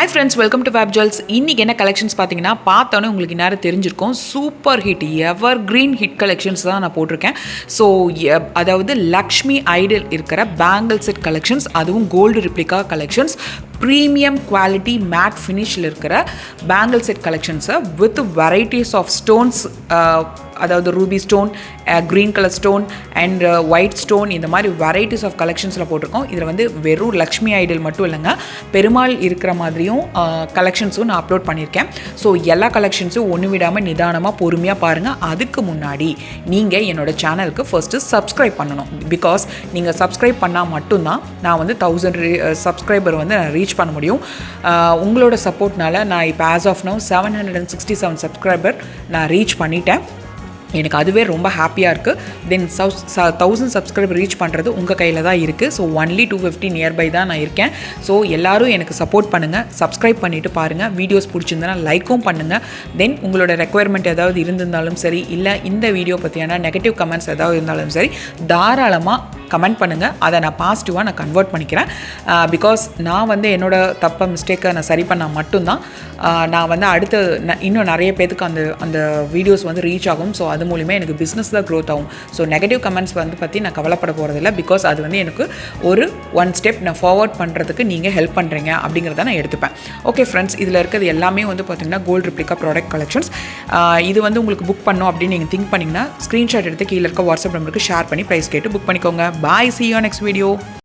Hi friends, welcome to Fab Jewels. இன்னைக்கு என்ன collections பார்த்தீங்கன்னா பார்த்தோன்னே உங்களுக்கு நேரம் தெரிஞ்சிருக்கும். Super hit evergreen hit collections தான் நான் போட்டிருக்கேன். ஸோ அதாவது லக்ஷ்மி ஐடல் இருக்கிற பேங்கிள் செட் கலெக்ஷன்ஸ், அதுவும் gold replica collections, premium quality matte ஃபினிஷில் இருக்கிற பேங்கிள் செட் கலெக்ஷன்ஸை வித் வெரைட்டிஸ் ஆஃப் ஸ்டோன்ஸ், அதாவது ruby stone, green colour stone and white stone, இந்த மாதிரி வெரைட்டிஸ் ஆஃப் கலெக்ஷன்ஸில் போட்டிருக்கோம். இதில் வந்து வெறும் லக்ஷ்மி ஐடல் மட்டும் இல்லைங்க, பெருமாள் இருக்கிற மாதிரியும் கலெக்ஷன்ஸும் நான் அப்லோட் பண்ணியிருக்கேன். ஸோ எல்லா கலெக்ஷன்ஸும் ஒன்று விடாமல் நிதானமாக பொறுமையாக பாருங்கள். அதுக்கு முன்னாடி நீங்கள் என்னோடய சேனலுக்கு ஃபர்ஸ்ட்டு சப்ஸ்கிரைப் பண்ணணும். பிகாஸ் நீங்கள் சப்ஸ்கிரைப் பண்ணால் மட்டும்தான் நான் வந்து 1000 சப்ஸ்கிரைபர் வந்து நான் ரீச் பண்ண முடியும். உங்களோட சப்போர்ட்னால நான் இப்போ ஆஸ் ஆஃப் நவ் 767 சப்ஸ்கிரைபர் நான் ரீச் பண்ணிட்டேன். எனக்கு அதுவே ரொம்ப ஹாப்பியாக இருக்குது. தென் 1000 சப்ஸ்கிரைபர் ரீச் பண்ணுறது உங்கள் கையில் தான் இருக்குது. ஸோ ஒன்லி 250 நியர்பை தான் நான் இருக்கேன். ஸோ எல்லோரும் எனக்கு சப்போர்ட் பண்ணுங்கள், சப்ஸ்கிரைப் பண்ணிவிட்டு பாருங்கள். வீடியோஸ் பிடிச்சிருந்தனா லைக்கும் பண்ணுங்கள். தென் உங்களோட ரெக்குயர்மெண்ட் ஏதாவது இருந்திருந்தாலும் சரி, இல்லை இந்த வீடியோ பற்றியான நெகட்டிவ் கமெண்ட்ஸ் ஏதாவது இருந்தாலும் சரி, தாராளமாக கமெண்ட் பண்ணுங்கள். அதை நான் பாசிட்டிவாக நான் கன்வெர்ட் பண்ணிக்கிறேன். பிகாஸ் நான் வந்து என்னோடய தப்பை மிஸ்டேக்கை நான் சரி பண்ணால் மட்டும்தான் நான் வந்து அடுத்து இன்னும் நிறைய பேருக்கு அந்த வீடியோஸ் வந்து ரீச் ஆகும். ஸோ அது மூலிமா எனக்கு பிஸ்னஸ் தான் க்ரோத் ஆகும். ஸோ நெகட்டிவ் கமெண்ட்ஸ் வந்து பற்றி நான் கவலைப்பட போகிறதில்ல. பிகாஸ் அது வந்து எனக்கு ஒரு ஒன் ஸ்டெப் நான் ஃபார்வர்ட் பண்ணுறதுக்கு நீங்கள் ஹெல்ப் பண்ணுறீங்க அப்படிங்கிறத நான் எடுத்துப்பேன். ஓகே ஃப்ரெண்ட்ஸ், இதில் இருக்கிறது எல்லாமே வந்து பார்த்திங்கன்னா கோல்டு ரிப்ளிகா ப்ராடக்ட் கலெக்ஷன்ஸ். இது வந்து உங்களுக்கு புக் பண்ணோம் அப்படின்னு நீங்கள் திங்க் பண்ணிங்கன்னா ஸ்க்ரீன்ஷாட் எடுத்து கீழே இருக்க வாட்ஸ்அப் நம்பருக்கு ஷேர் பண்ணி ப்ரைஸ் கேட்டு புக் பண்ணிக்கோங்க. Bye, see you on next video.